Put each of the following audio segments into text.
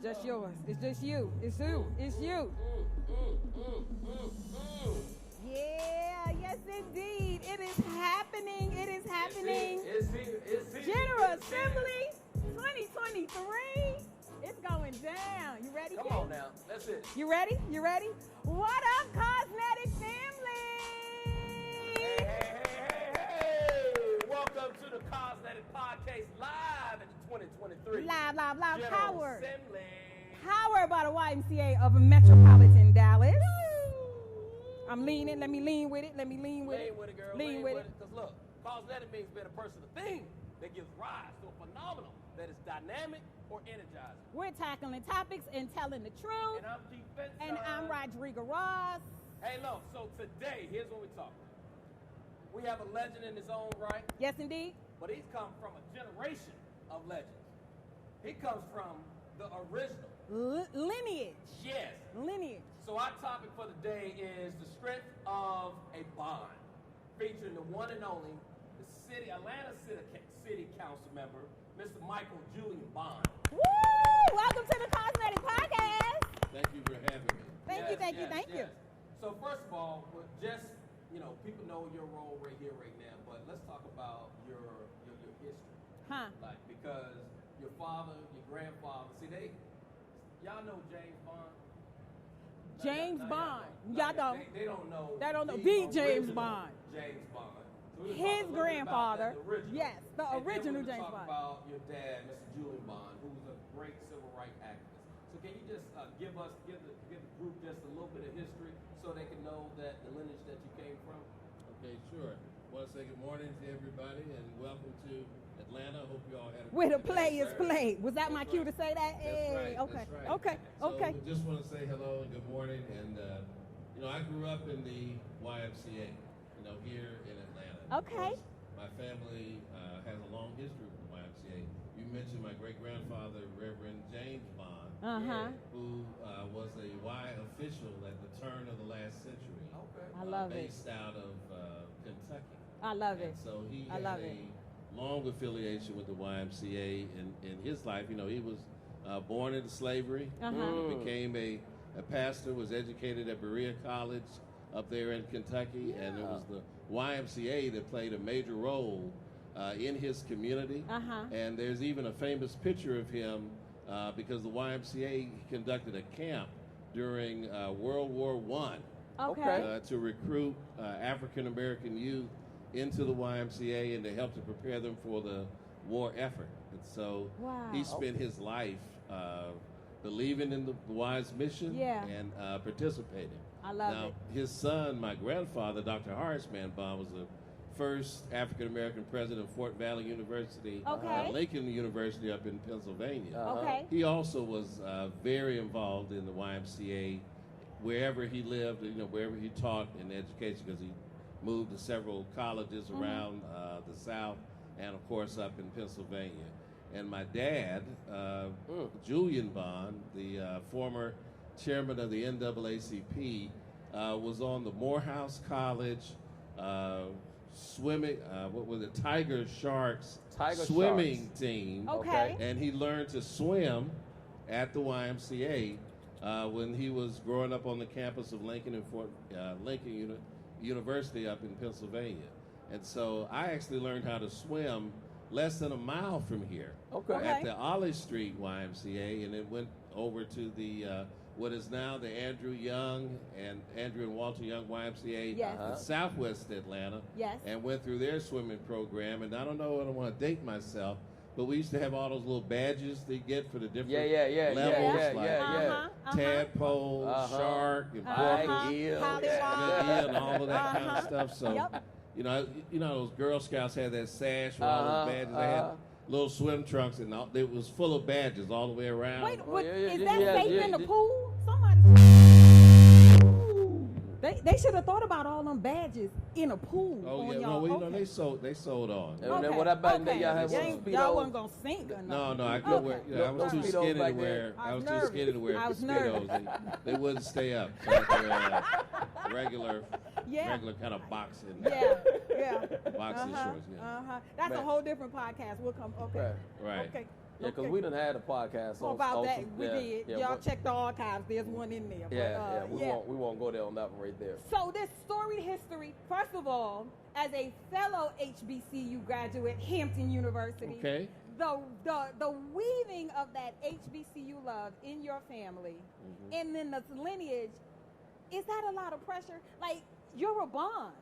Just yours. It's just you. It's you. It's you. Yeah, yes indeed. It is happening. It is happening. It's here. General Assembly 2023. It's going down. You ready, Come King? on now. That's it. You ready? You ready? What up, Cosmetic family? Hey. Welcome to the Cosmetic Podcast live at the 2023. Live. General Powered. Assembly. Powered by the YMCA of Metropolitan Dallas. I'm leaning. Let me lean with it. Lean with it, girl. Lean with it. Because look, cosmetic means being a person, a thing that gives rise to a phenomenon that is dynamic or energizing. We're tackling topics and telling the truth. And I'm Keith Benson. And I'm Rodrigo Ross. Hey, look, so today, here's what we're talking about. We have a legend in his own right, Yes, indeed. but he's come from a generation of legends. He comes from the original. Lineage. Yes. Lineage. So our topic for the day is the strength of a bond, featuring the one and only, the Atlanta City Council member, Mr. Michael Julian Bond. Woo! Welcome to the Cosmetic Podcast. Thank you for having me. Thank you. So first of all, just, people know your role right here, right now, but let's talk about your history. Huh? Like, because your father, your grandfather, y'all know James Bond? James Bond. Y'all don't. They don't know. They don't know. the The James original Bond. James Bond. So we're gonna His talk a little bit about grandfather. that, the original. Yes, the And then original we're gonna James talk Bond. about your dad, Mr. Julian Bond, who was a great civil rights activist. So can you just give the group just a little bit of history so they can know that the lineage that you came from? Okay, sure. I want to say good morning to everybody and welcome to Atlanta. I hope you all had a Where the good day. players play. Was that my That's cue right. to say that? That's Hey, right. okay. That's right. Okay. So Okay. we just want to say hello and good morning. And, I grew up in the YMCA, here in Atlanta. Okay. Of course, my family has a long history with the YMCA. You mentioned my great-grandfather, Reverend James Bond, who was a Y official at the turn of the last century. Okay. I love it. Based out of Kentucky. I love it. And so he I had love a it. long affiliation with the YMCA in his life. He was born into slavery, became a pastor, was educated at Berea College up there in Kentucky, and it was the YMCA that played a major role in his community. And there's even a famous picture of him because the YMCA conducted a camp during World War I Okay. to recruit African American youth into the YMCA and to help to prepare them for the war effort. And so he spent his life believing in the Y's mission and participating. I love now, it. his son, my grandfather, Dr. Horace Mann Bond, was the first African American president of Fort Valley University, Okay. Lincoln University up in Pennsylvania. Okay. He also was very involved in the YMCA wherever he lived, wherever he taught in education, because he moved to several colleges around the South and, of course, up in Pennsylvania. And my dad, Julian Bond, the former chairman of the NAACP, was on the Morehouse College swimming, Tiger Sharks swimming team. Okay. And he learned to swim at the YMCA when he was growing up on the campus of Lincoln University up in Pennsylvania. And so I actually learned how to swim less than a mile from here at the Ollie Street YMCA, and it went over to the what is now the Andrew and Walter Young YMCA in Southwest Atlanta, and went through their swimming program. And I don't know, I don't want to date myself, but we used to have all those little badges they get for the different levels, like tadpole, shark, and porpoise, and all of that kind of stuff. So, those Girl Scouts had that sash with all those badges. They had little swim trunks, and it was full of badges all the way around. Wait, is that safe in the pool? Somebody. They should have thought about all them badges in a pool. Oh yeah, they sold on. And what about that? Y'all have y'all wasn't gonna sink or nothing. No, I couldn't wear. I was too skinny to wear. I was too skinny to wear I was Speedos. They wouldn't stay up. So I regular kind of boxing. Boxing shorts. That's a whole different podcast. We'll come. Okay. Right. Okay. Yeah, because we done had a podcast about that. We did. Yeah, y'all check the archives. There's one in there. Yeah, we won't go there on that one right there. So this storied history, first of all, as a fellow HBCU graduate, Hampton University. Okay. The weaving of that HBCU love in your family, and then the lineage, is that a lot of pressure? Like, you're a bond,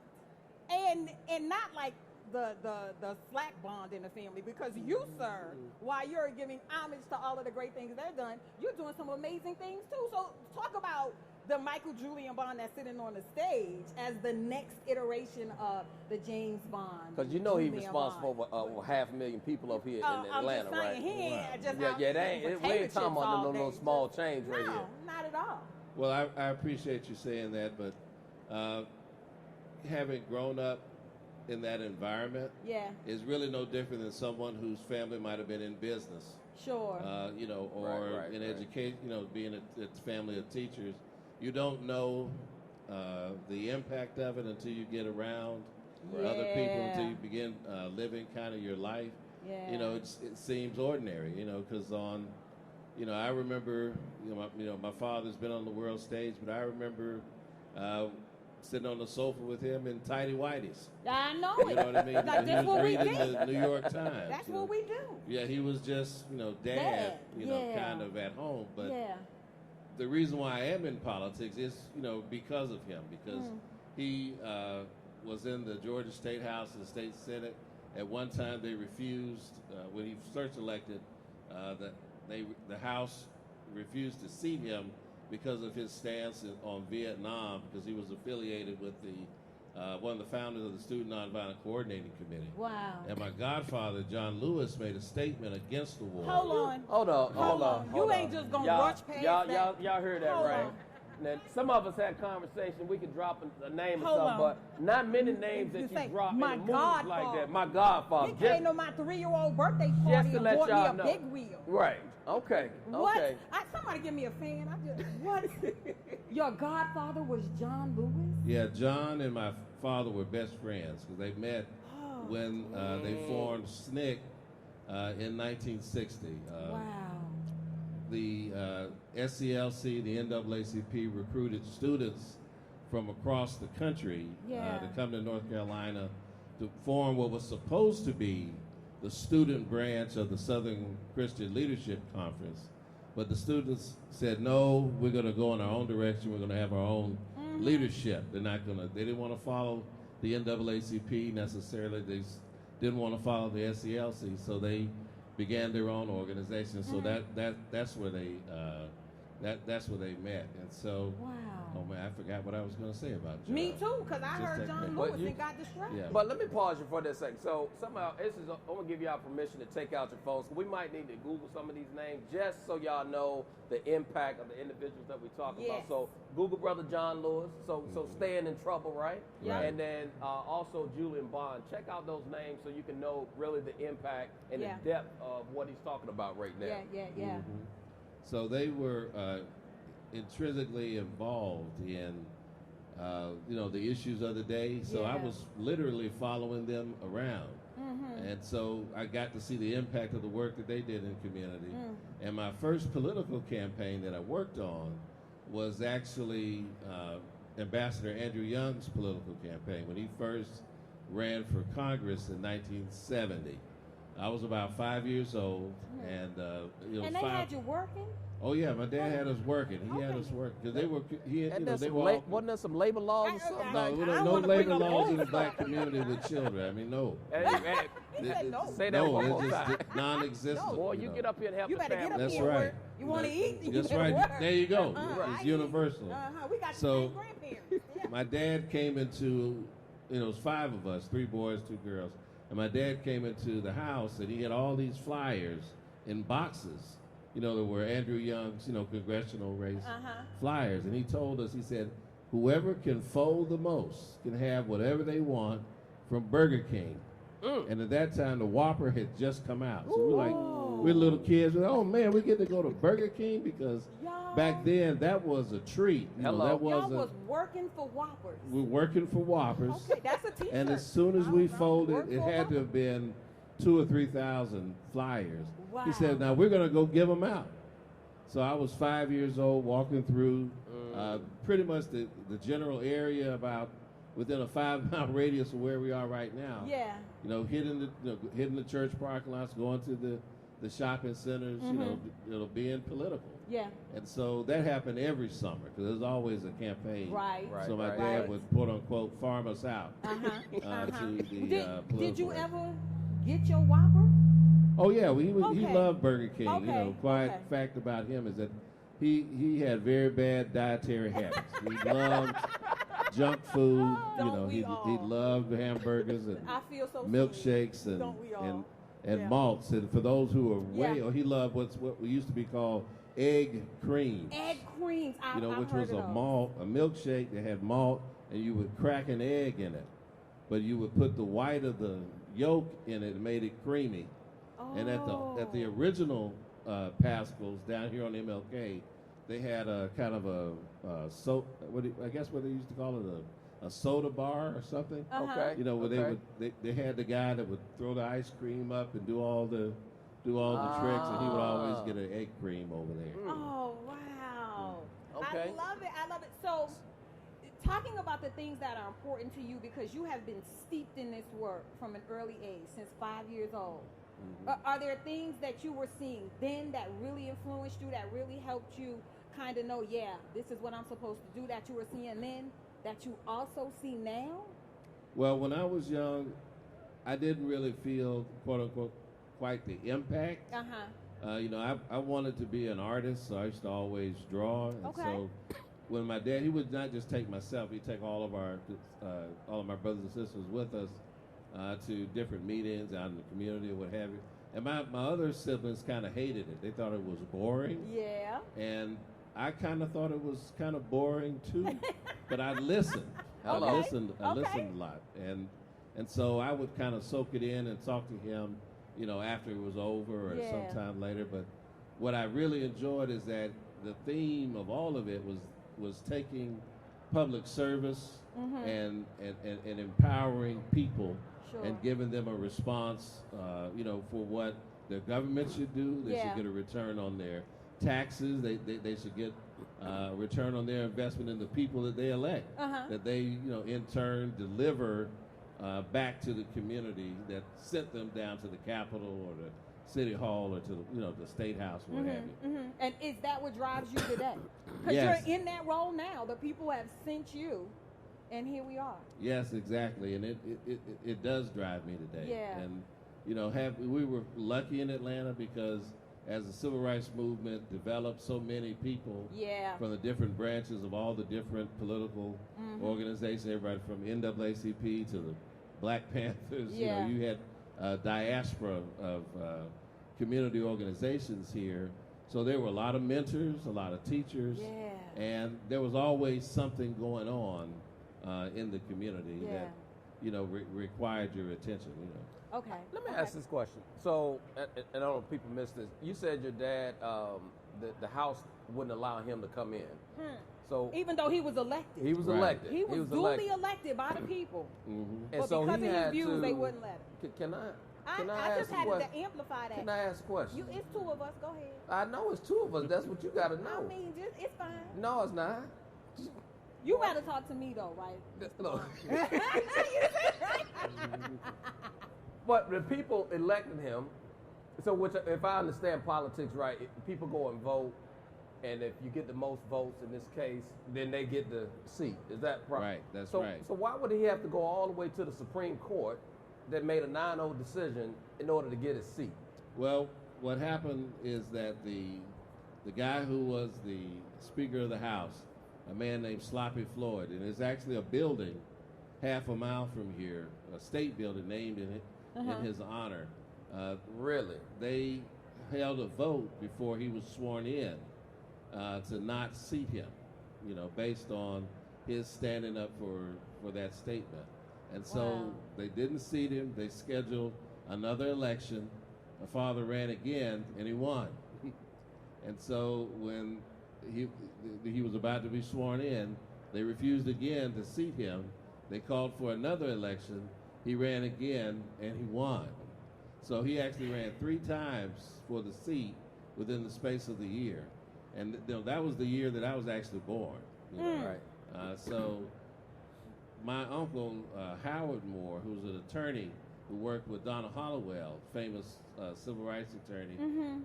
and not like the slack bond in the family, because you, sir, while you're giving homage to all of the great things they've done, you're doing some amazing things too. So talk about the Michael Julian Bond that's sitting on the stage as the next iteration of the James Bond. Because you know he's responsible for over 500,000 people up here in Atlanta, right? He ain't just we ain't talking about no small change right here. Not at all. Well, I appreciate you saying that, but having grown up in that environment is really no different than someone whose family might have been in business. Sure. Or in education, being a family of teachers. You don't know the impact of it until you get around other people, until you begin living kind of your life. Yeah. It seems ordinary, because I remember, my father's been on the world stage, but I remember sitting on the sofa with him in tighty whities. I know it. You know what I mean? Like, he was reading the New York Times. That's what we do. Yeah, he was just, dad, kind of at home. But the reason why I am in politics is, because of him, because he was in the Georgia State House and State Senate. At one time, they refused, when he was first elected, the House refused to seat him because of his stance on Vietnam, because he was affiliated with one of the founders of the Student Nonviolent Coordinating Committee. Wow. And my godfather, John Lewis, made a statement against the war. Hold on. You ain't just gonna rush past that. Y'all heard that, right? Now, some of us had conversation. We could drop a name or something, but not many names that you drop in a movie like that. My godfather. He came to my 3-year-old birthday party and bought me a big wheel. Right. Okay. What? Okay. Somebody give me a fan. What? Your godfather was John Lewis? Yeah, John and my father were best friends because they met when they formed SNCC in 1960. Wow. The SCLC, the NAACP, recruited students from across the country to come to North Carolina to form what was supposed to be the student branch of the Southern Christian Leadership Conference. But the students said, no, we're going to go in our own direction. We're going to have our own leadership. They didn't want to follow the NAACP necessarily. They didn't want to follow the SCLC, so they began their own organization. So that's where they met. And so, oh man, I forgot what I was going to say about John. Me too, because I heard John Lewis and got distracted. Yeah. But let me pause you for this second. So somehow, I'm going to give y'all permission to take out your phones. We might need to Google some of these names just so y'all know the impact of the individuals that we're talking about. So Google Brother John Lewis. So Staying in Trouble, right? Yeah. And then also Julian Bond. Check out those names so you can know really the impact and the depth of what he's talking about right now. Yeah. Mm-hmm. So they were intrinsically involved in, the issues of the day. So I was literally following them around. And so I got to see the impact of the work that they did in the community. And my first political campaign that I worked on was actually Ambassador Andrew Young's political campaign when he first ran for Congress in 1970. I was about 5 years old, and and they had you working? Oh yeah, my dad had us working. He had us working because they were. Wasn't there some labor laws or something? No labor laws in the black community with children. I mean, no. Say that one more it's time. just non-existent. Boy, you get up here and help You the better get family. up That's here and right. work. You want to eat? That's right. There you go. It's universal. We got the same grandparents. My dad came into, it was 5 of us, 3 boys, 2 girls. And my dad came into the house and he had all these flyers in boxes. There were Andrew Young's, congressional race flyers. And he told us, he said, whoever can fold the most can have whatever they want from Burger King. And at that time, the Whopper had just come out. So we're little kids. Oh man, we get to go to Burger King because back then that was a treat. That was working for Whoppers. We're working for Whoppers. Okay, that's a t-shirt. And as soon as we folded, it had to have been 2,000 or 3,000 flyers. Wow. He said, now we're going to go give them out. So I was 5 years old walking through pretty much the general area about within a 5-mile radius of where we are right now. Yeah. You know, hitting the church parking lots, going to the shopping centers, being political. Yeah. And so that happened every summer because there's always a campaign. Right. So my dad would, quote unquote, farm us out to the political. Did you ever get your Whopper? Oh yeah, he loved Burger King. Okay. You know, quiet fact about him is that he had very bad dietary habits. He loved junk food. He loved hamburgers and milkshakes and malts. And for those who are he loved what we used to be called egg creams. Egg creams. Which was a milkshake that had malt, and you would crack an egg in it, but you would put the white of the yolk in it and made it creamy. Oh. And at the original Pascal's down here on MLK, they had a kind of I guess what they used to call it, a soda bar or something. Okay. Where they had the guy that would throw the ice cream up and do all the tricks, and he would always get an egg cream over there. Oh wow! Okay. I love it. So, talking about the things that are important to you, because you have been steeped in this work from an early age, since 5 years old. Mm-hmm. Are there things that you were seeing then that really influenced you, that really helped you kind of know, this is what I'm supposed to do, that you were seeing then, that you also see now? Well, when I was young, I didn't really feel, quote unquote, quite the impact. I wanted to be an artist, so I used to always draw. And so when my dad, he would not just take myself, he'd take all of my brothers and sisters with us to different meetings out in the community or what have you. And my other siblings kind of hated it. They thought it was boring. Yeah. And I kind of thought it was kind of boring too, but I listened. I listened a lot. And so I would kind of soak it in and talk to him, after it was over or sometime later. But what I really enjoyed is that the theme of all of it was taking public service and empowering people and giving them a response, for what their government should do. They should get a return on their taxes. They should get a return on their investment in the people that they elect. That they, in turn deliver back to the community that sent them down to the Capitol or the City Hall or to the State House or what have you. And is that what drives you today? Because you're in that role now. The people have sent you, and here we are. Yes, exactly, and it does drive me today. Yeah. And we were lucky in Atlanta because as the civil rights movement developed, so many people from the different branches of all the different political organizations, everybody from NAACP to the Black Panthers. You had a diaspora of community organizations here. So there were a lot of mentors, a lot of teachers, and there was always something going on in the community that required your attention. Okay. Let me ask this question. So, and I don't know if people missed this. You said your dad, the House wouldn't allow him to come in. So even though he was elected, he was elected. He was duly elected by the people. And but so because he of his had views, to, they wouldn't let him. Can I I ask just a had question? to amplify that. Can I ask a question? It's two of us. Go ahead. I know it's two of us. That's what you got to know. I mean, it's fine. No, it's not. You gotta talk to me though, right? Look. But the people elected him. So, if I understand politics right, people go and vote, and if you get the most votes in this case, then they get the seat. Is that right? Right. That's so, right. So why would he have to go all the way to the Supreme Court that made a 9-0 decision in order to get his seat? Well, what happened is that the guy who was the Speaker of the House, a man named Sloppy Floyd, and there's actually a building half a mile from here, a state building named in his honor. Really? They held a vote before he was sworn in to not seat him, based on his standing up for that statement. And so they didn't seat him. They scheduled another election. My father ran again, and he won. And so when he was about to be sworn in, they refused again to seat him. They called for another election. He ran again, and he won. So he actually ran 3 times for the seat within the space of the year. And that was the year that I was actually born. Right. So my uncle, Howard Moore, who's an attorney who worked with Donna Hollowell, famous civil rights attorney,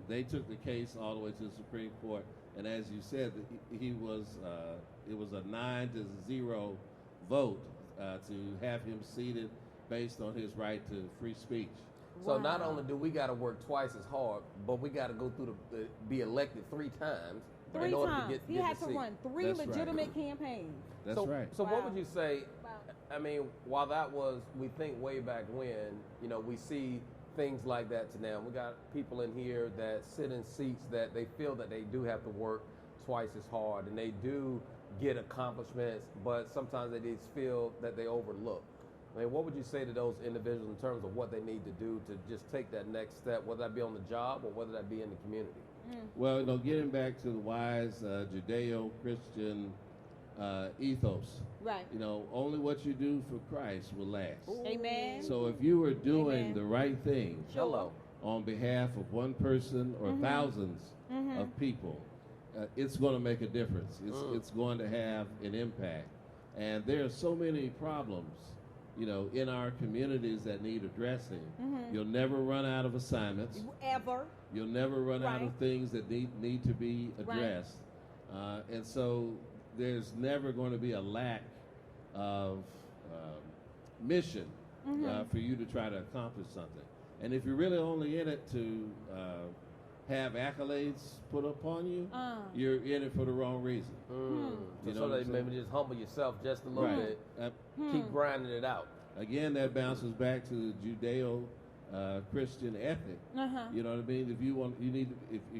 they took the case all the way to the Supreme Court. And as you said, it was a 9-0 vote to have him seated based on his right to free speech. So not only do we got to work twice as hard, but we got to go through be elected 3 times. 3 times. He had to run 3 That's legitimate right. campaigns. That's right. So what would you say? Wow. I mean, while that was, we think way back when, we see things like that to now. We got people in here that sit in seats that they feel that they do have to work twice as hard, and they do get accomplishments, but sometimes they just feel that they overlook. I mean, what would you say to those individuals in terms of what they need to do to just take that next step, whether that be on the job or whether that be in the community? Well, getting back to the wise Judeo-Christian ethos. Right. Only what you do for Christ will last. Amen. So if you are doing the right thing on behalf of one person or thousands of people, it's going to make a difference. It's going to have an impact. And there are so many problems, in our communities that need addressing. You'll never run out of assignments. Ever. You'll never run out of things that need to be addressed. And so there's never going to be a lack of mission for you to try to accomplish something. And if you're really only in it to have accolades put upon you, you're in it for the wrong reason. So that maybe just humble yourself just a little bit. Keep grinding it out. Again, that bounces back to the Judeo-Christian ethic. You know what I mean? If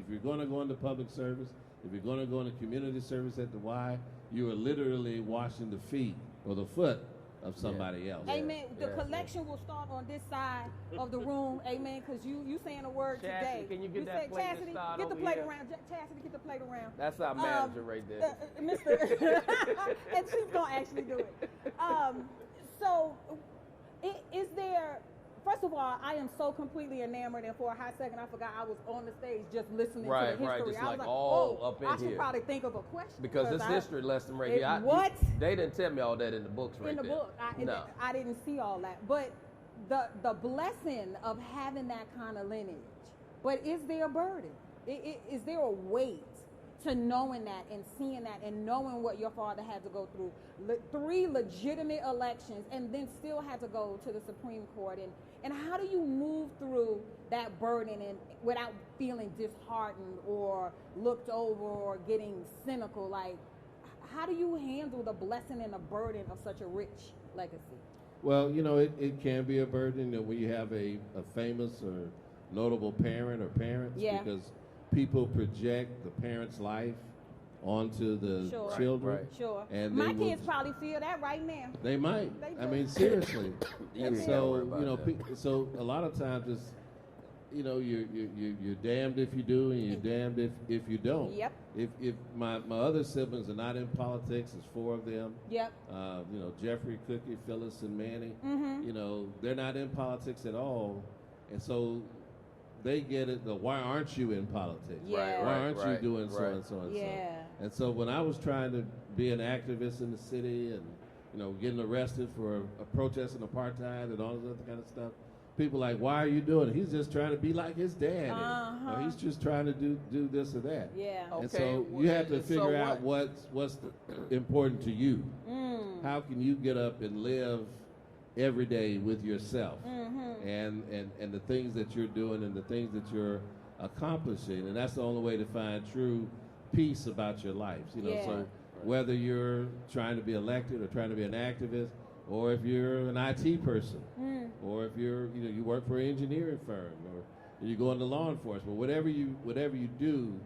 you're going to go into public service, if you're going to go into community service at the Y, you are literally washing the feet or the foot of somebody else. Amen. The collection will start on this side of the room. Amen. Because you saying a word Chastity, today. can you get that plate Chastity, start get the over plate here? around. Chastity, get the plate around. That's our manager right there. Mr. And she's going to actually do it. So, is there... First of all, I am so completely enamored, and for a hot second, I forgot I was on the stage just listening to the history. Right, just I was like all oh, up in I should here. probably think of a question. Because this history lesson right here, they didn't tell me all that in the books right in the there. book. I didn't see all that. But the blessing of having that kind of lineage, but is there a burden? Is there a weight to knowing that and seeing that and knowing what your father had to go through? 3 legitimate elections and then still had to go to the Supreme Court. And how do you move through that burden and without feeling disheartened or looked over or getting cynical? Like, how do you handle the blessing and the burden of such a rich legacy? Well, it can be a burden when you have a famous or notable parent or parents, because people project the parent's life onto the children. Sure. And my kids probably feel that right now. They might. I mean, seriously. And so, so a lot of times it's, you're damned if you do and you're damned if you don't. Yep. If my other siblings are not in politics, there's 4 of them. Yep. Jeffrey, Cookie, Phyllis, and Manny. They're not in politics at all, and so they get it. Why aren't you in politics? Yeah. Why aren't you doing so and so and so? And so when I was trying to be an activist in the city and getting arrested for a protesting apartheid and all this other kind of stuff, people like, why are you doing it? He's just trying to be like his dad, or he's just trying to do this or that. Yeah. And so you have to figure out what's important to you. How can you get up and live every day with yourself and the things that you're doing and the things that you're accomplishing, and that's the only way to find true peace about your life. So whether you're trying to be elected or trying to be an activist, or if you're an IT person, or if you're you work for an engineering firm, or you go into law enforcement, whatever you do,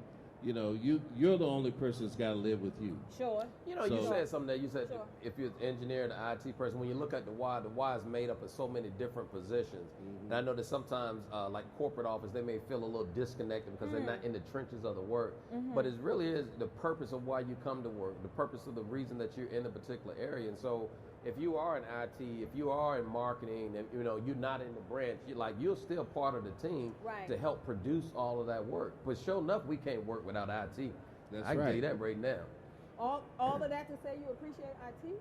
you're the only person that's got to live with you. Sure. You said something that you said, if you're an engineer and an IT person, when you look at the Y is made up of so many different positions. And I know that sometimes, like corporate office, they may feel a little disconnected because they're not in the trenches of the work. But it really is the purpose of why you come to work, the purpose of the reason that you're in a particular area. And so if you are in IT, if you are in marketing, and you know you're not in the branch, you're still part of the team to help produce all of that work. But sure enough, we can't work without IT. That's I can tell you that right now. All of that to say you appreciate IT?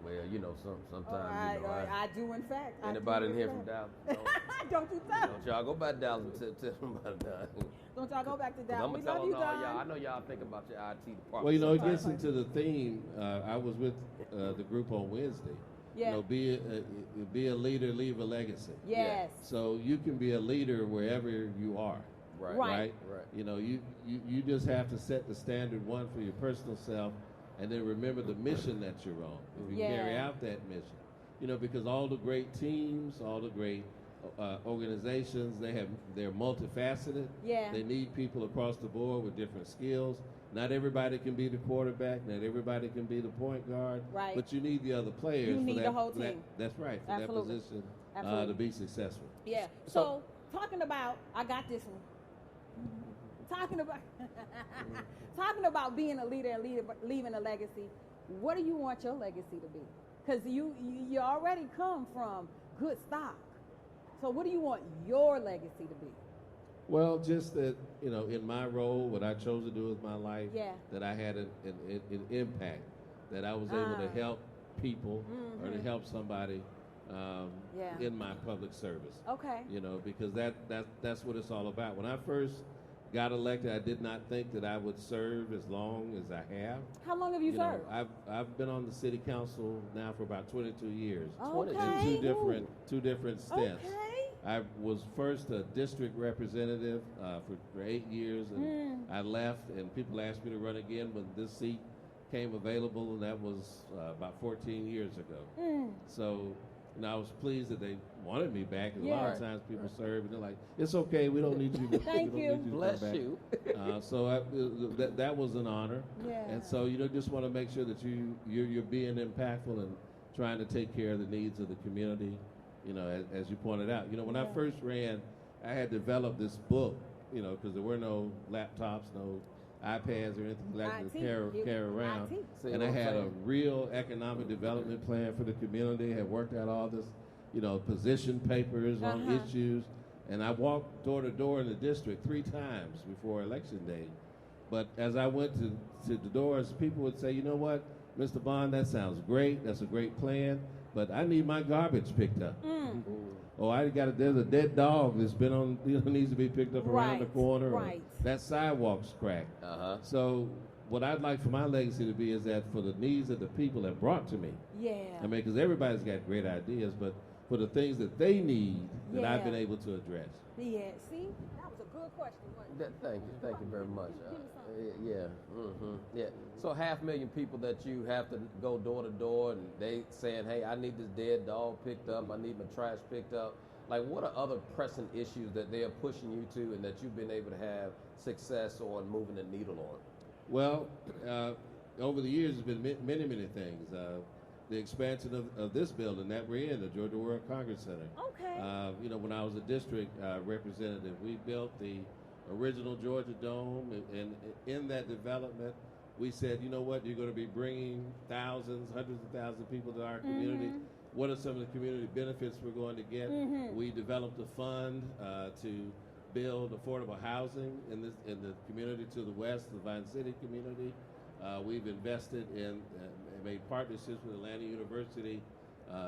Well, you know, sometimes I do in fact. Anybody in here from Dallas? Don't you tell. Don't y'all go back to Dallas and tell them about that. Don't y'all go back to Dallas. I'm gonna tell them all y'all. I know y'all think about your IT department. Well, you know, it gets into the theme. I was with the group on Wednesday. Yeah. You know, be a leader, leave a legacy. Yes. So you can be a leader wherever you are. Right. You know, you just have to set the standard, one, for your personal self, and then remember the mission that you're on. If you carry out that mission, you know, because all the great teams, all the great organizations, they're multifaceted. Yeah. They need people across the board with different skills. Not everybody can be the quarterback. Not everybody can be the point guard. Right. But you need the other players. You need for the whole team. That's right. For Absolutely. that position Absolutely. to be successful. Yeah. So talking about, I got this one. Talking about being a leader and leaving a legacy. What do you want your legacy to be? Because you already come from good stock. So what do you want your legacy to be? Well, just that, you know, in my role, what I chose to do with my life, that I had an impact, that I was able to help people or to help somebody in my public service. Okay. You know, because that's what it's all about. When I first got elected, I did not think that I would serve as long as I have. How long have you served? I've been on the city council now for about 22 years. Okay. In two different stints. Okay. I was first a district representative for 8 years, and I left, and people asked me to run again when this seat came available, and that was about 14 years ago. So, you know, I was pleased that they wanted me back. A lot of times people serve, and they're like, "It's okay, we don't need you." Thank you. Bless you. So that was an honor. Yeah. And so, you know, just want to make sure that you're being impactful and trying to take care of the needs of the community. You know, as you pointed out, you know, when I first ran, I had developed this book, you know, because there were no laptops, no iPads or anything like that to carry around. And I had a real economic development plan for the community, had worked out all this, you know, position papers on issues. And I walked door to door in the district 3 times before Election Day. But as I went to the doors, people would say, "You know what, Mr. Bond, that sounds great. That's a great plan. But I need my garbage picked up." Oh, there's a dead dog that's been on, needs to be picked up around the corner. Or that sidewalk's cracked. So what I'd like for my legacy to be is that for the needs that the people have brought to me. Yeah. I mean, because everybody's got great ideas, but for the things that they need that I've been able to address. Yeah. See, that was a good question. Thank you very much. Yeah. So 500,000 people that you have to go door to door, and they saying, "Hey, I need this dead dog picked up. I need my trash picked up." Like, what are other pressing issues that they are pushing you to, and that you've been able to have success on moving the needle on? Well, over the years, there's been many things. The expansion of this building that we're in, the Georgia World Congress Center. Okay. You know, when I was a district representative, we built the original Georgia Dome, and in that development, we said, you know what, you're going to be bringing thousands, hundreds of thousands of people to our community. What are some of the community benefits we're going to get? We developed a fund to build affordable housing in the community to the west, the Vine City community. We've invested in made partnerships with Atlanta University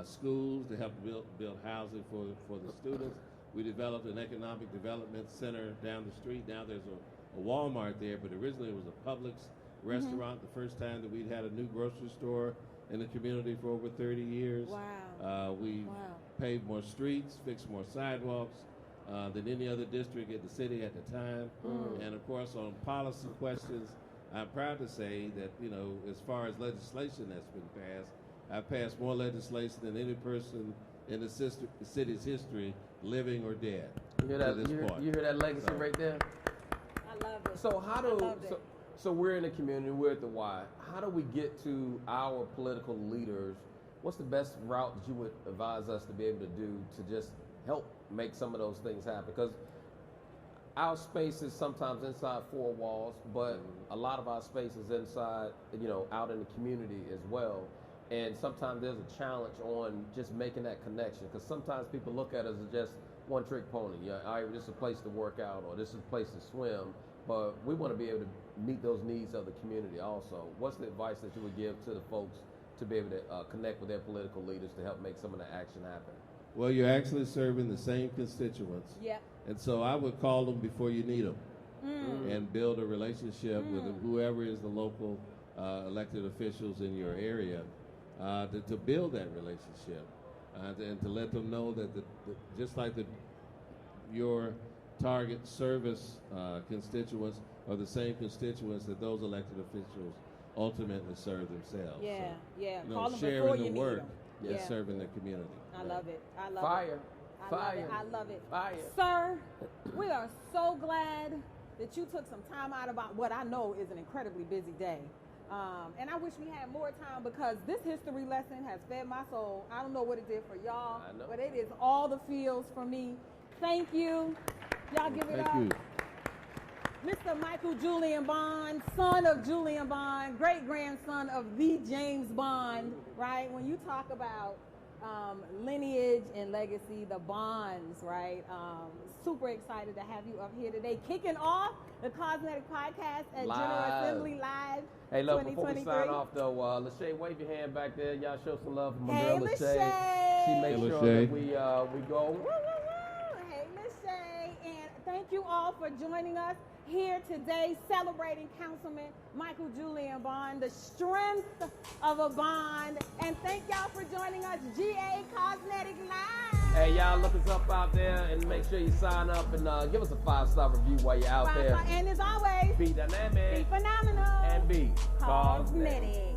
schools to help build housing for the students. We developed an economic development center down the street. Now there's a Walmart there, but originally it was a Publix restaurant. The first time that we'd had a new grocery store in the community for over 30 years. Wow. We paved more streets, fixed more sidewalks than any other district in the city at the time. And of course, on policy questions, I'm proud to say that, you know, as far as legislation that's been passed, I've passed more legislation than any person in the city's history, living or dead. You hear that? You hear that legacy right there? I love it. So so we're in the community, we're at the Y. How do we get to our political leaders? What's the best route that you would advise us to be able to do to just help make some of those things happen? Because our space is sometimes inside 4 walls, but a lot of our space is inside, you know, out in the community as well. And sometimes there's a challenge on just making that connection, because sometimes people look at us as just one-trick pony. Yeah, all right, this is a place to work out, or this is a place to swim, but we want to be able to meet those needs of the community also. What's the advice that you would give to the folks to be able to connect with their political leaders to help make some of the action happen? Well, you're actually serving the same constituents. Yep. And so I would call them before you need them and build a relationship with whoever is the local elected officials in your area to build that relationship and to let them know that just like your target service constituents are the same constituents that those elected officials ultimately serve themselves. Yeah, so, yeah. You know, Call them sharing before the you need work them. and serving the community. I love it. I love Fire. it. Fire. I love it. Fire. Sir, we are so glad that you took some time out about what I know is an incredibly busy day. And I wish we had more time, because this history lesson has fed my soul. I don't know what it did for y'all, but it is all the feels for me. Thank you. Y'all give it up. Thank you. Mr. Michael Julian Bond, son of Julian Bond, great-grandson of the James Bond, right? When you talk about lineage and legacy, the Bonds, right? Super excited to have you up here today, kicking off the Cosmetic Podcast at General Assembly Live. Hey, look, before we sign off, though, Lachey, wave your hand back there. Y'all show some love for my hey, girl, Lachey. She makes sure that we go. Woo, woo, woo. Hey, Lachey. And thank you all for joining us here today, celebrating Councilman Michael Julian Bond, the strength of a Bond. And thank y'all for joining us, GA Cosmetic Live. Hey, y'all, look us up out there and make sure you sign up and give us a 5-star review while you're out there. And as always, be dynamic, be phenomenal, and be cosmetic.